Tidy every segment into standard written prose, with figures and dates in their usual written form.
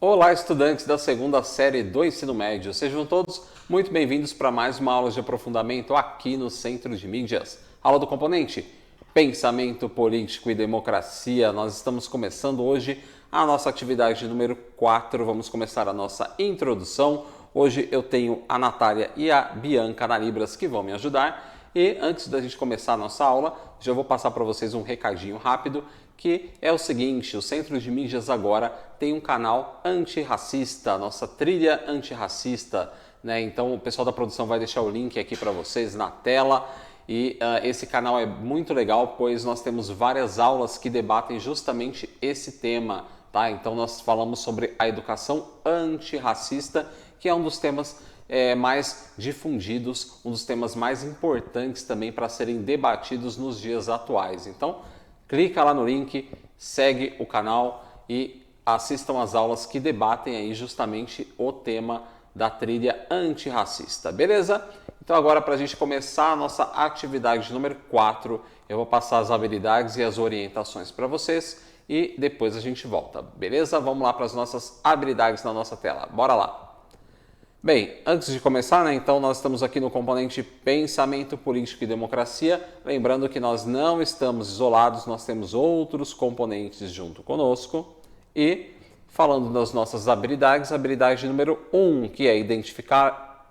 Olá, estudantes da segunda série do ensino médio. Sejam todos muito bem-vindos para mais uma aula de aprofundamento aqui no Centro de Mídias. Aula do componente Pensamento Político e Democracia. Nós estamos começando hoje a nossa atividade número 4. Vamos começar a nossa introdução. Hoje eu tenho a Natália e a Bianca na Libras que vão me ajudar. E antes da gente começar a nossa aula, já vou passar para vocês um recadinho rápido, que é o seguinte: o Centro de Mídias agora tem um canal antirracista, nossa trilha antirracista, né? Então o pessoal da produção vai deixar o link aqui para vocês na tela. E esse canal é muito legal, pois nós temos várias aulas que debatem justamente esse tema, tá? Então nós falamos sobre a educação antirracista, que é um dos temas mais difundidos, um dos temas mais importantes também para serem debatidos nos dias atuais. Então, clica lá no link, segue o canal e assistam às aulas que debatem aí justamente o tema da trilha antirracista, beleza? Então agora, para a gente começar a nossa atividade número 4, eu vou passar as habilidades e as orientações para vocês e depois a gente volta, beleza? Vamos lá para as nossas habilidades na nossa tela, bora lá! Bem, antes de começar, né, então nós estamos aqui no componente Pensamento Político e Democracia, lembrando que nós não estamos isolados, nós temos outros componentes junto conosco. E falando das nossas habilidades, habilidade número 1, que é identificar,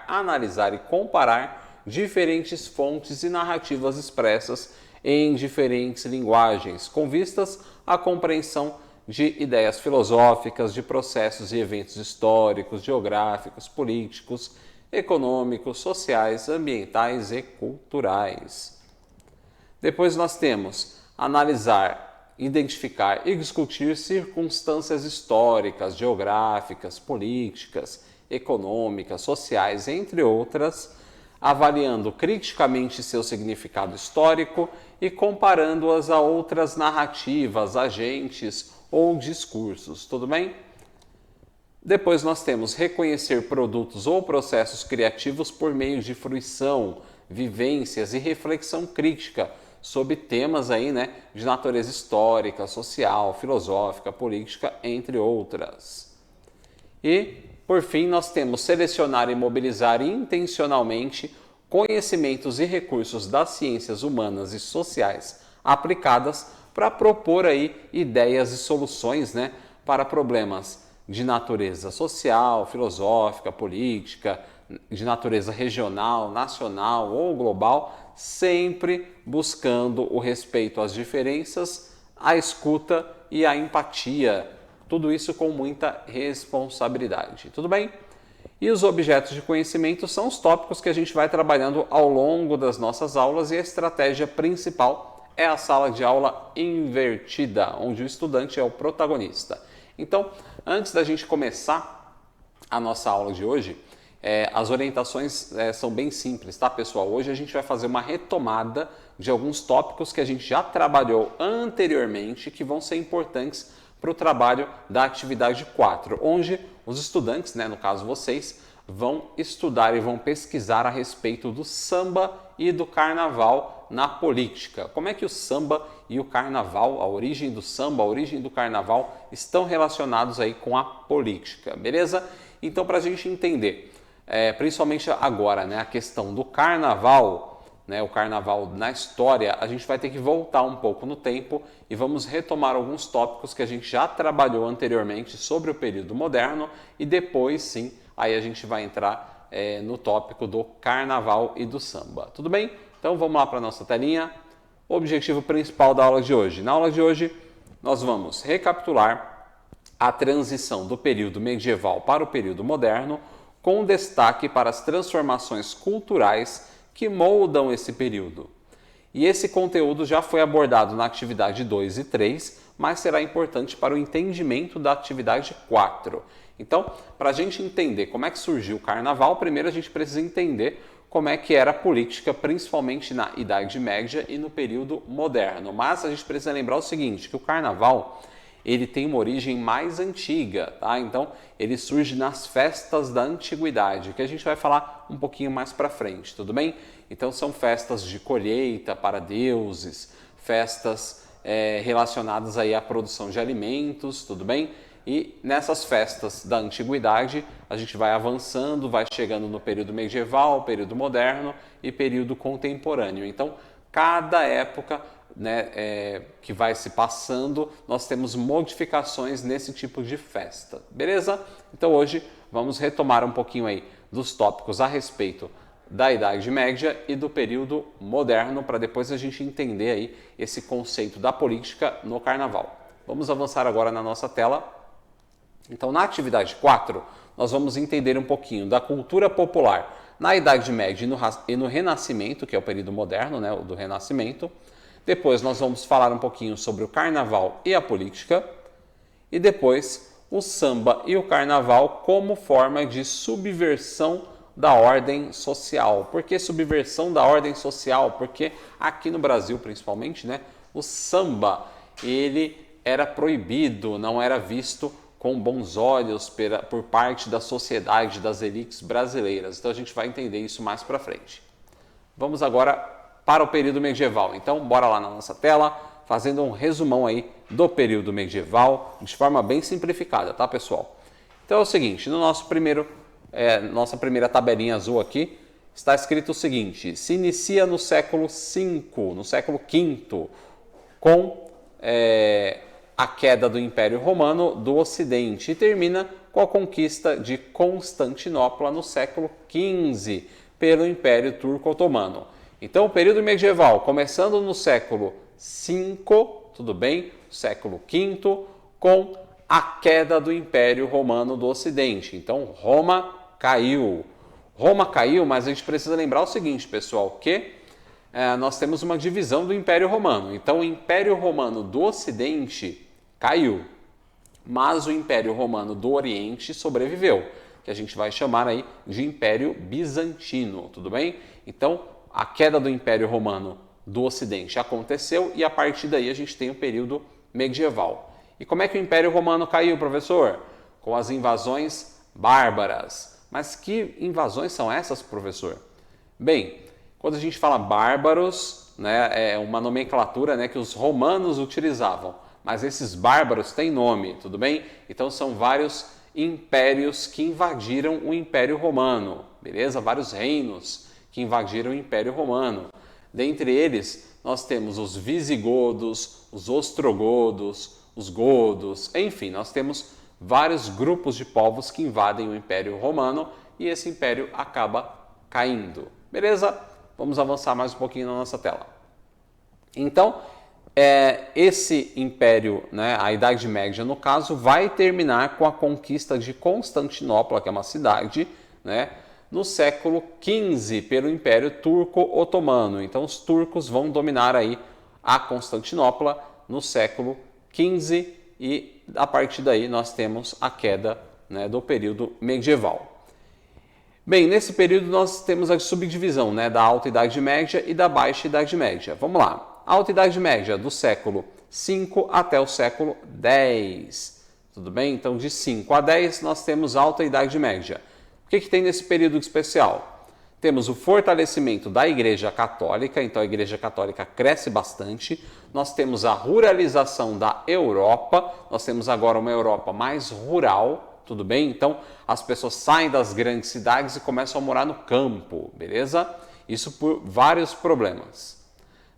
analisar e comparar diferentes fontes e narrativas expressas em diferentes linguagens, com vistas à compreensão de ideias filosóficas, de processos e eventos históricos, geográficos, políticos, econômicos, sociais, ambientais e culturais. Depois nós temos analisar, identificar e discutir circunstâncias históricas, geográficas, políticas, econômicas, sociais, entre outras, avaliando criticamente seu significado histórico e comparando-as a outras narrativas, agentes ou discursos, tudo bem? Depois nós temos reconhecer produtos ou processos criativos por meio de fruição, vivências e reflexão crítica sobre temas aí, né, de natureza histórica, social, filosófica, política, entre outras. E, por fim, nós temos selecionar e mobilizar intencionalmente conhecimentos e recursos das ciências humanas e sociais aplicadas para propor aí ideias e soluções, né, para problemas de natureza social, filosófica, política, de natureza regional, nacional ou global, sempre buscando o respeito às diferenças, a escuta e a empatia. Tudo isso com muita responsabilidade. Tudo bem? E os objetos de conhecimento são os tópicos que a gente vai trabalhando ao longo das nossas aulas e a estratégia principal é a sala de aula invertida, onde o estudante é o protagonista. Então, antes da gente começar a nossa aula de hoje, as orientações são bem simples, tá, pessoal? Hoje a gente vai fazer uma retomada de alguns tópicos que a gente já trabalhou anteriormente, que vão ser importantes para o trabalho da atividade 4, onde os estudantes, né, no caso vocês, vão estudar e vão pesquisar a respeito do samba e do carnaval na política. Como é que o samba e o carnaval, a origem do samba, a origem do carnaval estão relacionados aí com a política, beleza? Então, para a gente entender, principalmente agora, né, a questão do carnaval, né, o carnaval na história, a gente vai ter que voltar um pouco no tempo e vamos retomar alguns tópicos que a gente já trabalhou anteriormente sobre o período moderno e depois, sim, aí a gente vai entrar no tópico do carnaval e do samba. Tudo bem? Então vamos lá para a nossa telinha. O objetivo principal da aula de hoje. Na aula de hoje, nós vamos recapitular a transição do período medieval para o período moderno, com destaque para as transformações culturais que moldam esse período. E esse conteúdo já foi abordado na atividade 2 e 3, mas será importante para o entendimento da atividade 4. Então, para a gente entender como é que surgiu o carnaval, primeiro a gente precisa entender como é que era a política, principalmente na Idade Média e no período moderno. Mas a gente precisa lembrar o seguinte, que o carnaval ele tem uma origem mais antiga, tá? Então, ele surge nas festas da antiguidade, que a gente vai falar um pouquinho mais para frente, tudo bem? Então, são festas de colheita para deuses, festas relacionadas aí à produção de alimentos, tudo bem? E nessas festas da antiguidade, a gente vai avançando, vai chegando no período medieval, período moderno e período contemporâneo. Então, cada época, né, que vai se passando, nós temos modificações nesse tipo de festa, beleza? Então hoje vamos retomar um pouquinho aí dos tópicos a respeito da Idade Média e do período moderno, para depois a gente entender aí esse conceito da política no Carnaval. Vamos avançar agora na nossa tela. Então, na atividade 4, nós vamos entender um pouquinho da cultura popular na Idade Média e no Renascimento, que é o período moderno, né, do Renascimento. Depois nós vamos falar um pouquinho sobre o Carnaval e a política. E depois o samba e o Carnaval como forma de subversão da ordem social. Por que subversão da ordem social? Porque aqui no Brasil, principalmente, né, o samba ele era proibido, não era visto com bons olhos por parte da sociedade, das elites brasileiras. Então a gente vai entender isso mais para frente. Vamos agora para o período medieval. Então bora lá na nossa tela, fazendo um resumão aí do período medieval, de forma bem simplificada, tá, pessoal? Então é o seguinte, no nosso nossa primeira tabelinha azul aqui, está escrito o seguinte: se inicia no século V, no século V, com a queda do Império Romano do Ocidente e termina com a conquista de Constantinopla no século XV pelo Império Turco-Otomano. Então, o período medieval, começando no século V, tudo bem? Século V, com a queda do Império Romano do Ocidente. Então, Roma caiu. Roma caiu, mas a gente precisa lembrar o seguinte, pessoal, que nós temos uma divisão do Império Romano. Então, o Império Romano do Ocidente caiu, mas o Império Romano do Oriente sobreviveu, que a gente vai chamar aí de Império Bizantino, tudo bem? Então, a queda do Império Romano do Ocidente aconteceu e a partir daí a gente tem o período medieval. E como é que o Império Romano caiu, professor? Com as invasões bárbaras. Mas que invasões são essas, professor? Bem, quando a gente fala bárbaros, né, é uma nomenclatura, né, que os romanos utilizavam. Mas esses bárbaros têm nome, tudo bem? Então são vários impérios que invadiram o Império Romano, beleza? Vários reinos que invadiram o Império Romano. Dentre eles, nós temos os visigodos, os ostrogodos, os godos, enfim, nós temos vários grupos de povos que invadem o Império Romano e esse império acaba caindo, beleza? Vamos avançar mais um pouquinho na nossa tela. Então, esse império, né, a Idade Média no caso, vai terminar com a conquista de Constantinopla, que é uma cidade, né, no século XV pelo Império Turco-Otomano. Então os turcos vão dominar aí a Constantinopla no século XV e a partir daí nós temos a queda, né, do período medieval. Bem, nesse período nós temos a subdivisão, né, da Alta Idade Média e da Baixa Idade Média. Vamos lá. Alta Idade Média, do século V até o século X. Tudo bem? Então, de 5 a 10, nós temos Alta Idade Média. O que tem nesse período especial? Temos o fortalecimento da Igreja Católica, então a Igreja Católica cresce bastante. Nós temos a ruralização da Europa, nós temos agora uma Europa mais rural, tudo bem? Então, as pessoas saem das grandes cidades e começam a morar no campo, beleza? Isso por vários problemas.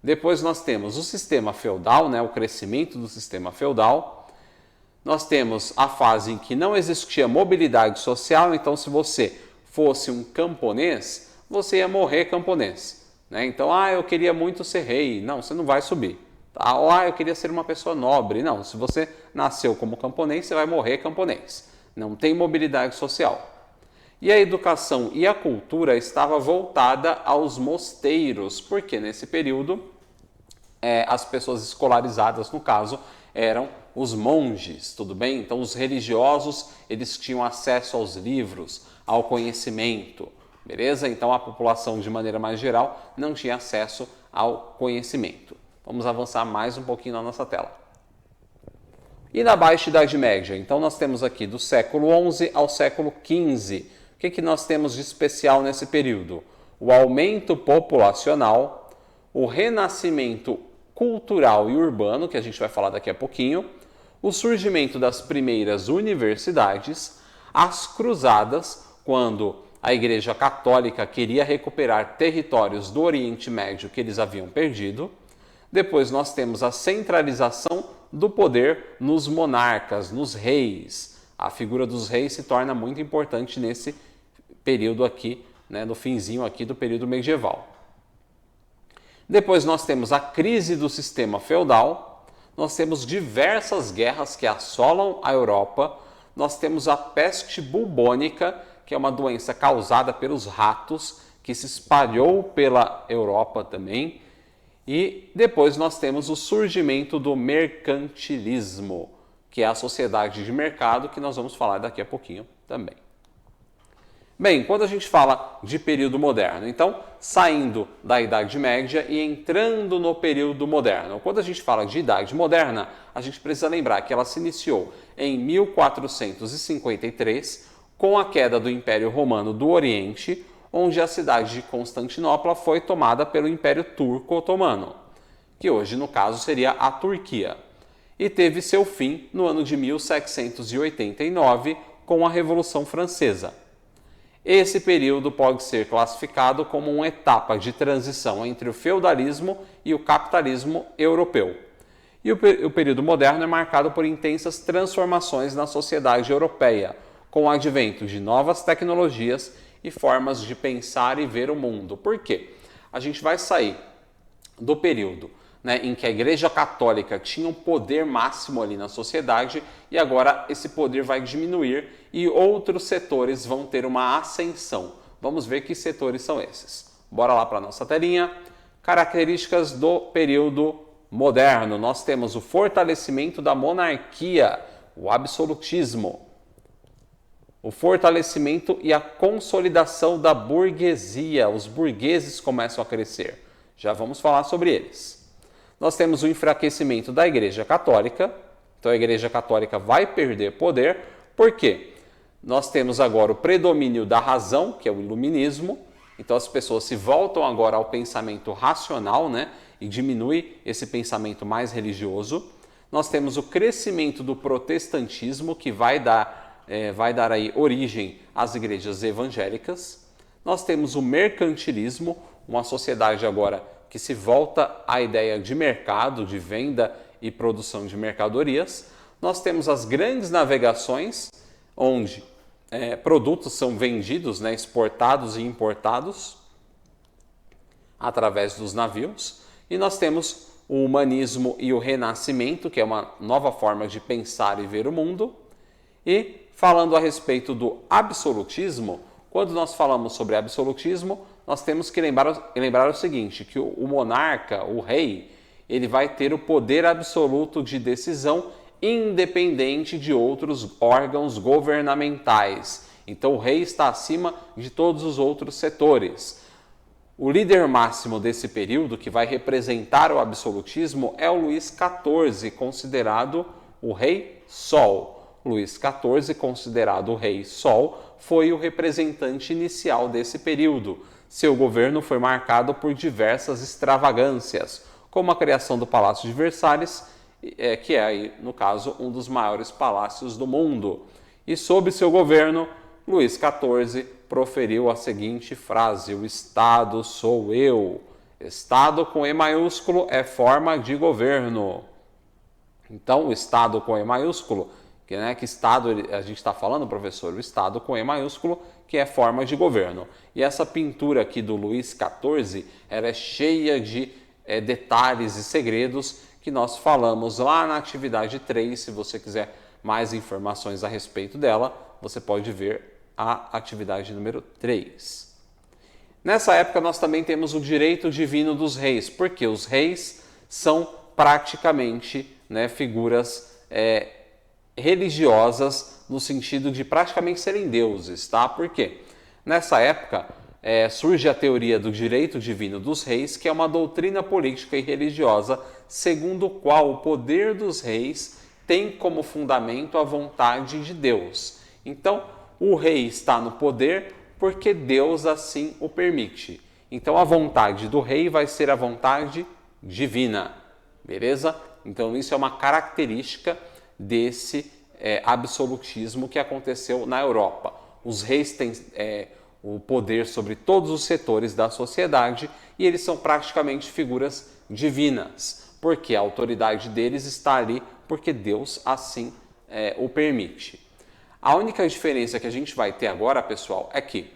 Depois nós temos o sistema feudal, né, o crescimento do sistema feudal. Nós temos a fase em que não existia mobilidade social, então se você fosse um camponês, você ia morrer camponês. Né? Então, eu queria muito ser rei. Não, você não vai subir. Tá? Ou, eu queria ser uma pessoa nobre. Não, se você nasceu como camponês, você vai morrer camponês. Não tem mobilidade social. E a educação e a cultura estava voltada aos mosteiros, porque nesse período as pessoas escolarizadas, no caso, eram os monges, tudo bem? Então os religiosos, eles tinham acesso aos livros, ao conhecimento, beleza? Então a população, de maneira mais geral, não tinha acesso ao conhecimento. Vamos avançar mais um pouquinho na nossa tela. E na Baixa Idade Média? Então nós temos aqui do século XI ao século XV. O que nós temos de especial nesse período? O aumento populacional, o renascimento cultural e urbano, que a gente vai falar daqui a pouquinho, o surgimento das primeiras universidades, as cruzadas, quando a Igreja Católica queria recuperar territórios do Oriente Médio que eles haviam perdido. Depois nós temos a centralização do poder nos monarcas, nos reis. A figura dos reis se torna muito importante nesse período aqui, né, no finzinho aqui do período medieval. Depois nós temos a crise do sistema feudal, nós temos diversas guerras que assolam a Europa, nós temos a peste bubônica, que é uma doença causada pelos ratos, que se espalhou pela Europa também. E depois nós temos o surgimento do mercantilismo, que é a sociedade de mercado, que nós vamos falar daqui a pouquinho também. Bem, quando a gente fala de período moderno, então, saindo da Idade Média e entrando no período moderno. Quando a gente fala de Idade Moderna, a gente precisa lembrar que ela se iniciou em 1453, com a queda do Império Romano do Oriente, onde a cidade de Constantinopla foi tomada pelo Império Turco-Otomano, que hoje, no caso, seria a Turquia, e teve seu fim no ano de 1789, com a Revolução Francesa. Esse período pode ser classificado como uma etapa de transição entre o feudalismo e o capitalismo europeu. E o período moderno é marcado por intensas transformações na sociedade europeia, com o advento de novas tecnologias e formas de pensar e ver o mundo. Por quê? A gente vai sair do período, né, em que a Igreja Católica tinha um poder máximo ali na sociedade e agora esse poder vai diminuir e outros setores vão ter uma ascensão. Vamos ver que setores são esses. Bora lá para a nossa telinha. Características do período moderno. Nós temos o fortalecimento da monarquia, o absolutismo, o fortalecimento e a consolidação da burguesia. Os burgueses começam a crescer. Já vamos falar sobre eles. Nós temos o enfraquecimento da Igreja Católica. Então a Igreja Católica vai perder poder. Por quê? Nós temos agora o predomínio da razão, que é o iluminismo. Então as pessoas se voltam agora ao pensamento racional, né? E diminui esse pensamento mais religioso. Nós temos o crescimento do protestantismo, que vai dar aí origem às igrejas evangélicas. Nós temos o mercantilismo, uma sociedade agora que se volta à ideia de mercado, de venda e produção de mercadorias. Nós temos as grandes navegações, onde produtos são vendidos, né, exportados e importados através dos navios. E nós temos o humanismo e o renascimento, que é uma nova forma de pensar e ver o mundo. E falando a respeito do absolutismo, quando nós falamos sobre absolutismo, nós temos que lembrar o seguinte, que o monarca, o rei, ele vai ter o poder absoluto de decisão independente de outros órgãos governamentais. Então o rei está acima de todos os outros setores. O líder máximo desse período, que vai representar o absolutismo, é o Luís XIV, considerado o Rei Sol. Luís XIV, considerado o Rei Sol, foi o representante inicial desse período. Seu governo foi marcado por diversas extravagâncias, como a criação do Palácio de Versalhes, que é, aí, no caso, um dos maiores palácios do mundo. E sob seu governo, Luís XIV proferiu a seguinte frase: o Estado sou eu. Estado com E maiúsculo é forma de governo. Então, o Estado com E maiúsculo, que Estado a gente está falando, professor? O Estado com E maiúsculo, que é forma de governo. E essa pintura aqui do Luís XIV, ela é cheia de detalhes e segredos que nós falamos lá na atividade 3. Se você quiser mais informações a respeito dela, você pode ver a atividade número 3. Nessa época nós também temos o direito divino dos reis, porque os reis são praticamente figuras religiosas no sentido de praticamente serem deuses, tá? Por quê? Nessa época surge a teoria do direito divino dos reis, que é uma doutrina política e religiosa segundo o qual o poder dos reis tem como fundamento a vontade de Deus. Então, o rei está no poder porque Deus assim o permite. Então, a vontade do rei vai ser a vontade divina, beleza? Então, isso é uma característica desse absolutismo que aconteceu na Europa. Os reis têm o poder sobre todos os setores da sociedade e eles são praticamente figuras divinas, porque a autoridade deles está ali porque Deus assim o permite. A única diferença que a gente vai ter agora, pessoal, é que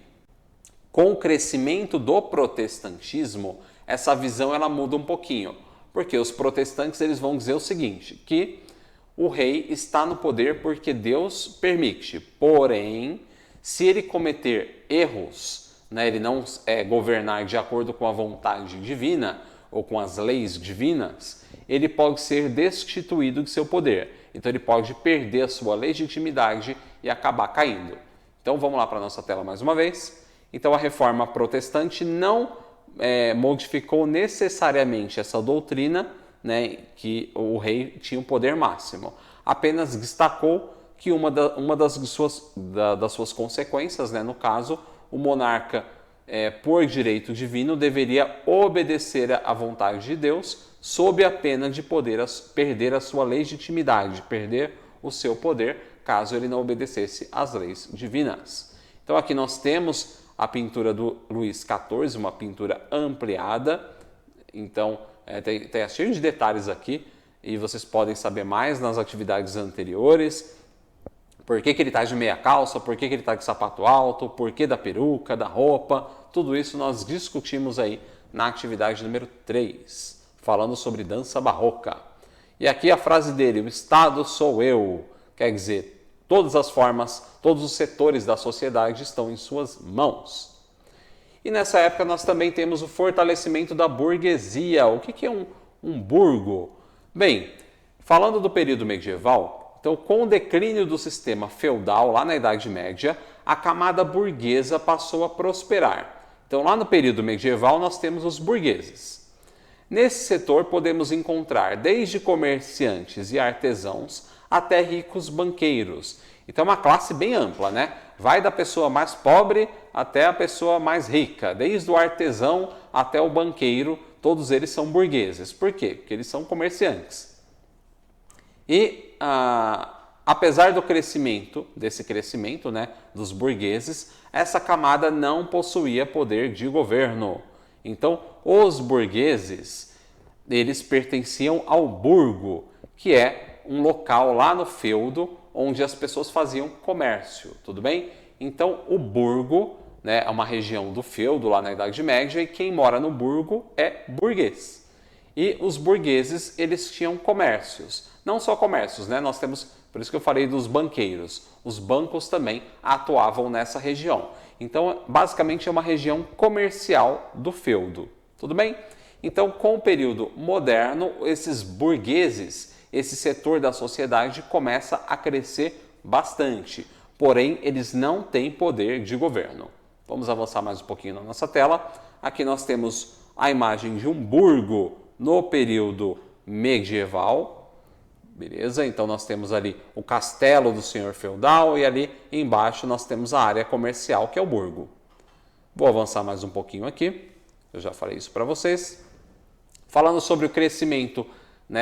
com o crescimento do protestantismo, essa visão ela muda um pouquinho, porque os protestantes eles vão dizer o seguinte, que o rei está no poder porque Deus permite, porém, se ele cometer erros, ele não governar de acordo com a vontade divina ou com as leis divinas, ele pode ser destituído de seu poder. Então ele pode perder a sua legitimidade e acabar caindo. Então vamos lá para a nossa tela mais uma vez. Então a reforma protestante não modificou necessariamente essa doutrina, que o rei tinha o poder máximo. Apenas destacou que uma das suas consequências, no caso, o monarca, por direito divino, deveria obedecer à vontade de Deus, sob a pena de poder perder a sua legitimidade, perder o seu poder, caso ele não obedecesse às leis divinas. Então aqui nós temos a pintura do Luís XIV, uma pintura ampliada, então tem cheio de detalhes aqui, e vocês podem saber mais nas atividades anteriores. Por que ele está de meia calça, por que ele está de sapato alto, por que da peruca, da roupa, tudo isso nós discutimos aí na atividade número 3, falando sobre dança barroca. E aqui a frase dele, o Estado sou eu, quer dizer, todas as formas, todos os setores da sociedade estão em suas mãos. E nessa época nós também temos o fortalecimento da burguesia. O que é um burgo? Bem, falando do período medieval, então com o declínio do sistema feudal lá na Idade Média, a camada burguesa passou a prosperar. Então lá no período medieval nós temos os burgueses. Nesse setor podemos encontrar desde comerciantes e artesãos até ricos banqueiros. Então é uma classe bem ampla, Vai da pessoa mais pobre até a pessoa mais rica, desde o artesão até o banqueiro, todos eles são burgueses. Por quê? Porque eles são comerciantes. E apesar desse crescimento, dos burgueses, essa camada não possuía poder de governo. Então, os burgueses, eles pertenciam ao burgo, que é um local lá no feudo onde as pessoas faziam comércio, tudo bem? Então, o burgo é uma região do feudo lá na Idade Média e quem mora no burgo é burguês. E os burgueses, eles tinham comércios. Não só comércios, Nós temos, por isso que eu falei dos banqueiros. Os bancos também atuavam nessa região. Então, basicamente, é uma região comercial do feudo. Tudo bem? Então, com o período moderno, esses burgueses, esse setor da sociedade começa a crescer bastante. Porém, eles não têm poder de governo. Vamos avançar mais um pouquinho na nossa tela. Aqui nós temos a imagem de um burgo no período medieval. Beleza? Então nós temos ali o castelo do senhor feudal e ali embaixo nós temos a área comercial, que é o burgo. Vou avançar mais um pouquinho aqui. Eu já falei isso para vocês. Falando sobre o crescimento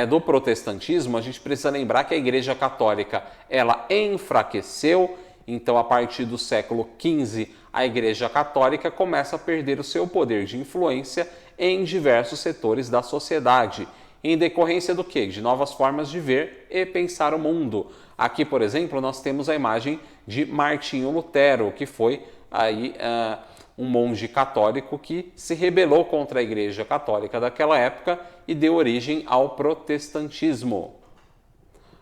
do protestantismo, a gente precisa lembrar que a Igreja Católica ela enfraqueceu. Então, a partir do século XV, a Igreja Católica começa a perder o seu poder de influência em diversos setores da sociedade, em decorrência do quê? De novas formas de ver e pensar o mundo. Aqui, por exemplo, nós temos a imagem de Martinho Lutero, que foi aí um monge católico que se rebelou contra a Igreja Católica daquela época e deu origem ao protestantismo.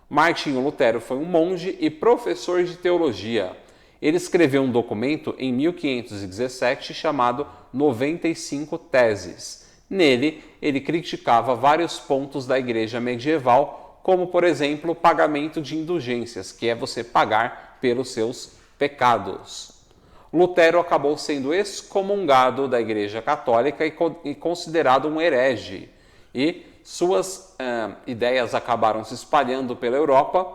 Martinho Lutero foi um monge e professor de teologia. Ele escreveu um documento em 1517 chamado 95 Teses. Nele, ele criticava vários pontos da igreja medieval, como, por exemplo, o pagamento de indulgências, que é você pagar pelos seus pecados. Lutero acabou sendo excomungado da Igreja Católica e considerado um herege. E suas ideias acabaram se espalhando pela Europa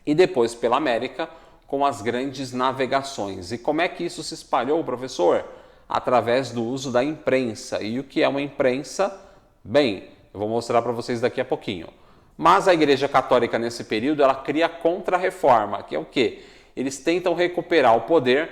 e depois pela América com as grandes navegações. E como é que isso se espalhou, professor? Através do uso da imprensa. E o que é uma imprensa? Bem, eu vou mostrar para vocês daqui a pouquinho. Mas a Igreja Católica, nesse período, ela cria a Contra-Reforma, que é o quê? Eles tentam recuperar o poder,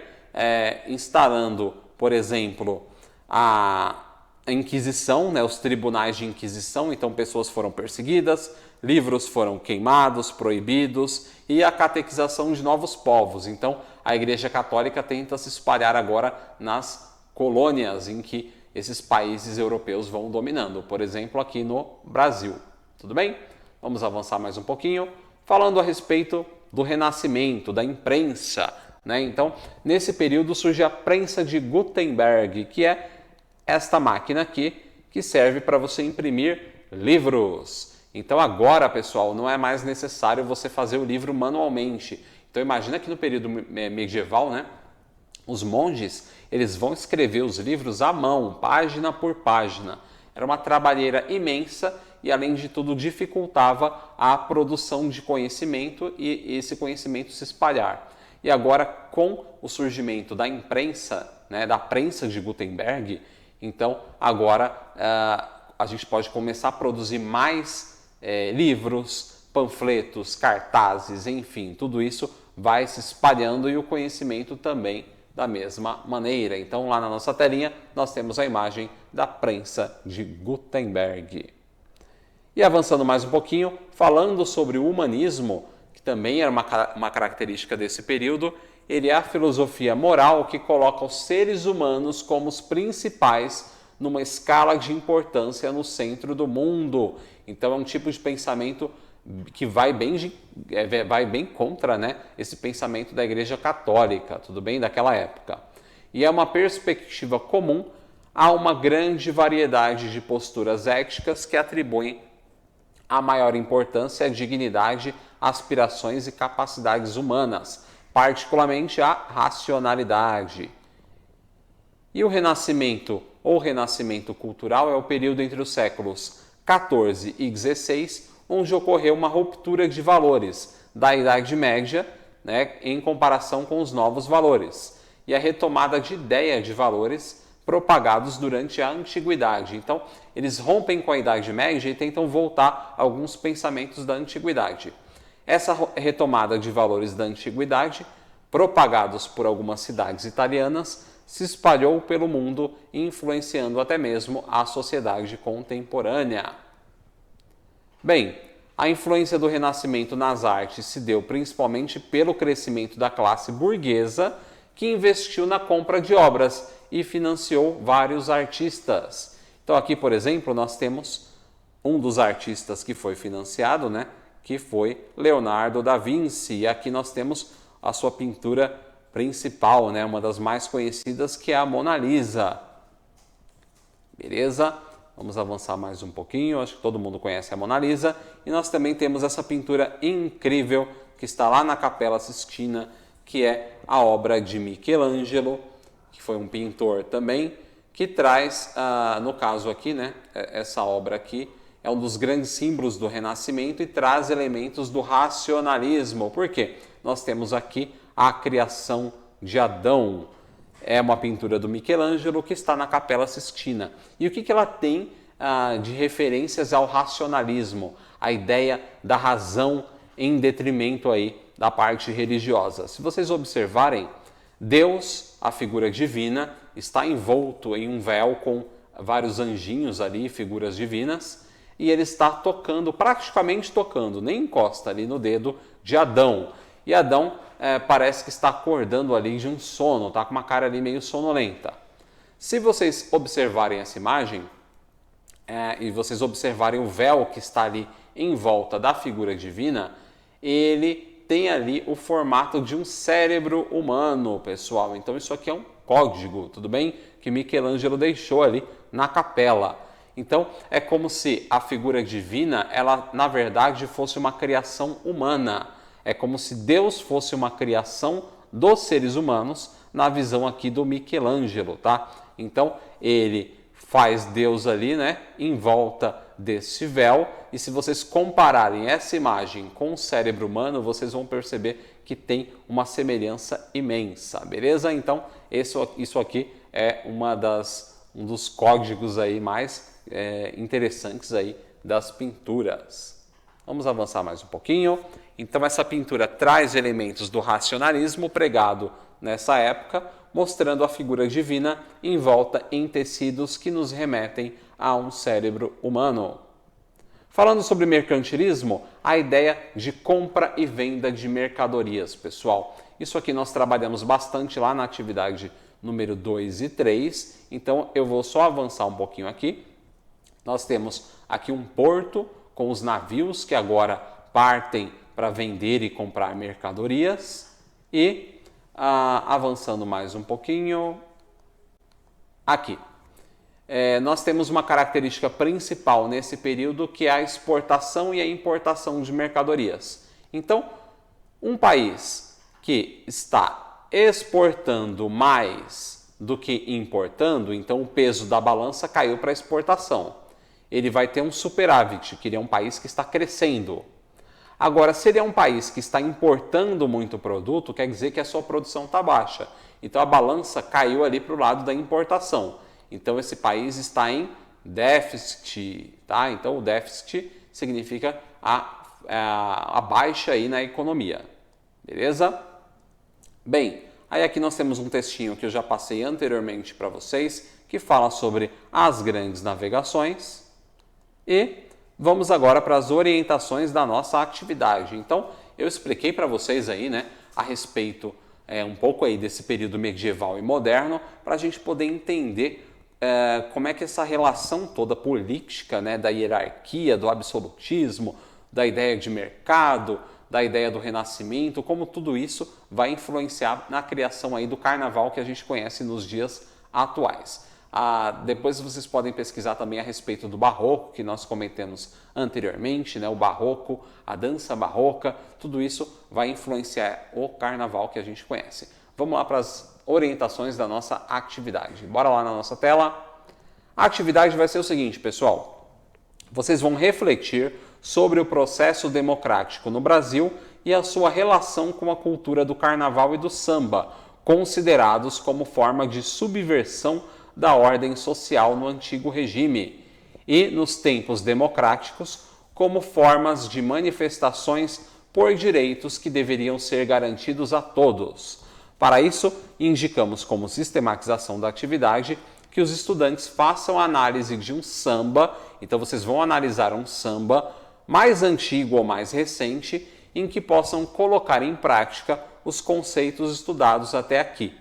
instalando, por exemplo, a Inquisição, né, os tribunais de Inquisição. Então, pessoas foram perseguidas, livros foram queimados, proibidos, e a catequização de novos povos. Então, a Igreja Católica tenta se espalhar agora nas colônias em que esses países europeus vão dominando, por exemplo, aqui no Brasil. Tudo bem? Vamos avançar mais um pouquinho, falando a respeito do Renascimento, da imprensa, né? Então, nesse período surge a prensa de Gutenberg, que é esta máquina aqui, que serve para você imprimir livros. Então agora, pessoal, não é mais necessário você fazer o livro manualmente. Então imagina que no período medieval, né, os monges, eles vão escrever os livros à mão, página por página. Era uma trabalheira imensa e, além de tudo, dificultava a produção de conhecimento e esse conhecimento se espalhar. E agora, com o surgimento da imprensa, né, da prensa de Gutenberg, então agora a gente pode começar a produzir mais livros, panfletos, cartazes, enfim, tudo isso vai se espalhando e o conhecimento também da mesma maneira. Então, lá na nossa telinha, nós temos a imagem da prensa de Gutenberg. E avançando mais um pouquinho, falando sobre o humanismo, que também era uma característica desse período, ele é a filosofia moral que coloca os seres humanos como os principais numa escala de importância no centro do mundo. Então, é um tipo de pensamento que vai bem contra, né, esse pensamento da Igreja Católica, tudo bem, daquela época. E é uma perspectiva comum a uma grande variedade de posturas éticas que atribuem a maior importância à dignidade, aspirações e capacidades humanas, particularmente a racionalidade. E o Renascimento, ou Renascimento cultural, é o período entre os séculos XIV e XVI, onde ocorreu uma ruptura de valores da Idade Média, né, em comparação com os novos valores, e a retomada de ideia de valores propagados durante a Antiguidade. Então, eles rompem com a Idade Média e tentam voltar a alguns pensamentos da Antiguidade. Essa retomada de valores da Antiguidade, propagados por algumas cidades italianas, se espalhou pelo mundo, influenciando até mesmo a sociedade contemporânea. Bem, a influência do Renascimento nas artes se deu principalmente pelo crescimento da classe burguesa, que investiu na compra de obras e financiou vários artistas. Então aqui, por exemplo, nós temos um dos artistas que foi financiado, né, que foi Leonardo da Vinci. E aqui nós temos a sua pintura principal, né, uma das mais conhecidas, que é a Mona Lisa. Beleza? Vamos avançar mais um pouquinho, acho que todo mundo conhece a Mona Lisa. E nós também temos essa pintura incrível que está lá na Capela Sistina, que é a obra de Michelangelo, que foi um pintor também, que traz, no caso aqui, né, essa obra aqui, é um dos grandes símbolos do Renascimento e traz elementos do racionalismo. Por quê? Nós temos aqui a criação de Adão. É uma pintura do Michelangelo que está na Capela Sistina. E o que ela tem de referências ao racionalismo? A ideia da razão em detrimento aí da parte religiosa. Se vocês observarem, Deus, a figura divina, está envolto em um véu com vários anjinhos ali, figuras divinas, e ele está tocando, praticamente tocando, nem encosta ali no dedo de Adão. E Adão parece que está acordando ali de um sono, está com uma cara ali meio sonolenta. Se vocês observarem essa imagem, e vocês observarem o véu que está ali em volta da figura divina, ele tem ali o formato de um cérebro humano, pessoal. Então isso aqui é um código, tudo bem? Que Michelangelo deixou ali na capela. Então é como se a figura divina, ela na verdade fosse uma criação humana. É como se Deus fosse uma criação dos seres humanos na visão aqui do Michelangelo, tá? Então ele faz Deus ali, né, em volta desse véu, e se vocês compararem essa imagem com o cérebro humano, vocês vão perceber que tem uma semelhança imensa, beleza? Então, isso aqui é um dos códigos aí mais interessantes aí das pinturas. Vamos avançar mais um pouquinho. Então essa pintura traz elementos do racionalismo pregado nessa época, mostrando a figura divina envolta em tecidos que nos remetem a um cérebro humano. Falando sobre mercantilismo, a ideia de compra e venda de mercadorias, pessoal. Isso aqui nós trabalhamos bastante lá na atividade número 2 e 3, então eu vou só avançar um pouquinho aqui. Nós temos aqui um porto com os navios que agora partem para vender e comprar mercadorias e avançando mais um pouquinho, aqui. Nós temos uma característica principal nesse período que é a exportação e a importação de mercadorias. Então, um país que está exportando mais do que importando, então o peso da balança caiu para a exportação. Ele vai ter um superávit, que ele é um país que está crescendo. Agora, se ele é um país que está importando muito produto, quer dizer que a sua produção está baixa. Então a balança caiu ali para o lado da importação. Então esse país está em déficit, tá? Então o déficit significa a baixa aí na economia, beleza? Bem, aí aqui nós temos um textinho que eu já passei anteriormente para vocês, que fala sobre as grandes navegações e vamos agora para as orientações da nossa atividade. Então eu expliquei para vocês aí, né, a respeito um pouco aí desse período medieval e moderno, para a gente poder entender como é que essa relação toda política, né, da hierarquia, do absolutismo, da ideia de mercado, da ideia do renascimento, como tudo isso vai influenciar na criação aí do carnaval que a gente conhece nos dias atuais. Depois vocês podem pesquisar também a respeito do barroco, que nós comentamos anteriormente, né, o barroco, a dança barroca, tudo isso vai influenciar o carnaval que a gente conhece. Vamos lá para as orientações da nossa atividade. Bora lá na nossa tela. A atividade vai ser o seguinte, pessoal. Vocês vão refletir sobre o processo democrático no Brasil e a sua relação com a cultura do carnaval e do samba, considerados como forma de subversão da ordem social no antigo regime, e nos tempos democráticos, como formas de manifestações por direitos que deveriam ser garantidos a todos. Para isso, indicamos como sistematização da atividade que os estudantes façam a análise de um samba, então vocês vão analisar um samba mais antigo ou mais recente, em que possam colocar em prática os conceitos estudados até aqui.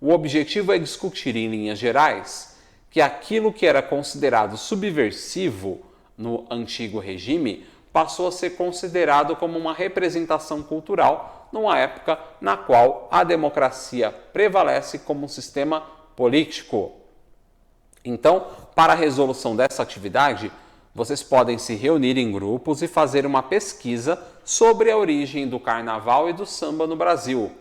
O objetivo é discutir em linhas gerais que aquilo que era considerado subversivo no antigo regime passou a ser considerado como uma representação cultural numa época na qual a democracia prevalece como um sistema político. Então, para a resolução dessa atividade, vocês podem se reunir em grupos e fazer uma pesquisa sobre a origem do carnaval e do samba no Brasil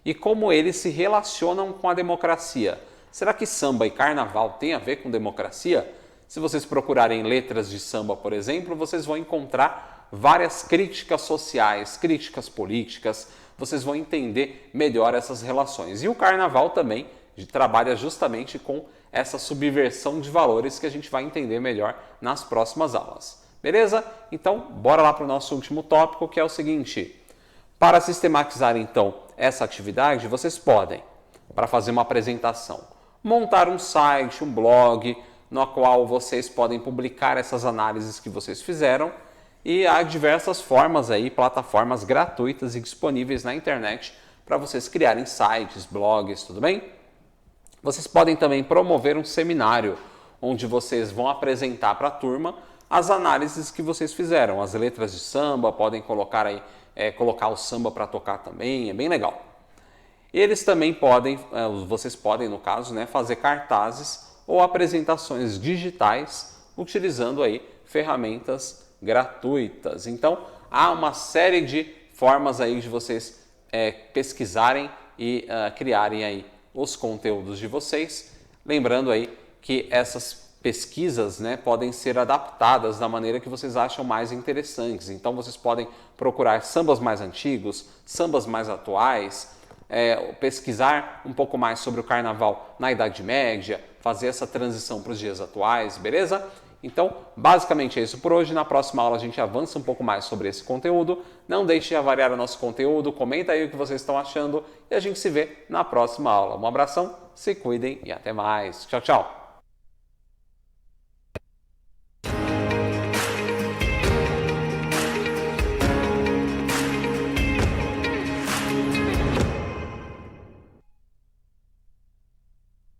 e como eles se relacionam com a democracia. Será que samba e carnaval têm a ver com democracia? Se vocês procurarem letras de samba, por exemplo, vocês vão encontrar várias críticas sociais, críticas políticas, vocês vão entender melhor essas relações. E o carnaval também trabalha justamente com essa subversão de valores que a gente vai entender melhor nas próximas aulas. Beleza? Então, bora lá para o nosso último tópico, que é o seguinte. Para sistematizar, então, essa atividade, vocês podem, para fazer uma apresentação, montar um site, um blog, no qual vocês podem publicar essas análises que vocês fizeram, e há diversas formas aí, plataformas gratuitas e disponíveis na internet para vocês criarem sites, blogs, tudo bem? Vocês podem também promover um seminário onde vocês vão apresentar para a turma as análises que vocês fizeram, as letras de samba, podem colocar aí, colocar o samba para tocar também, é bem legal. Eles também podem, vocês podem no caso, né, fazer cartazes ou apresentações digitais utilizando aí ferramentas gratuitas. Então, há uma série de formas aí de vocês pesquisarem e criarem aí os conteúdos de vocês. Lembrando aí que essas pesquisas, né, podem ser adaptadas da maneira que vocês acham mais interessantes. Então, vocês podem procurar sambas mais antigos, sambas mais atuais, pesquisar um pouco mais sobre o carnaval na Idade Média, fazer essa transição para os dias atuais, beleza? Então, basicamente é isso por hoje. Na próxima aula a gente avança um pouco mais sobre esse conteúdo. Não deixe de avaliar o nosso conteúdo, comenta aí o que vocês estão achando e a gente se vê na próxima aula. Um abração, se cuidem e até mais. Tchau, tchau!